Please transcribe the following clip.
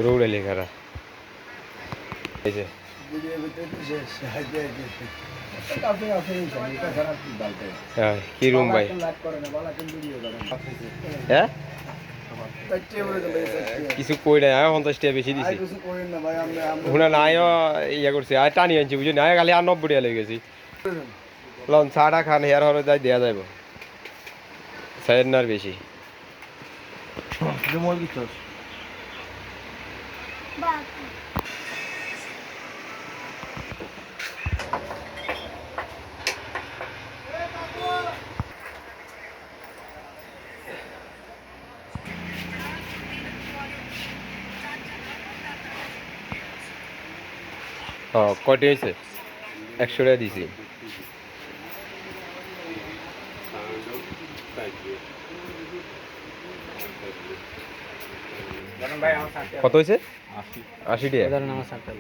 রৌড়ে লেখারা এই যে কি রুম ভাই হ্যাঁ কিছু কই নাই আমি 50 টাকা বেশি দিছি হুনা নাই ইয়া করছে আর টানি আনছি বুঝি না খালি আর 90 টাকা লেগে গেছি লন চাটা খান হেয়ার হরে যাই দেয়া যাইব সাইড নার বেশি কয়টি হয়েছে 100 টাকা দিছি কত হয়েছে 80 টাকা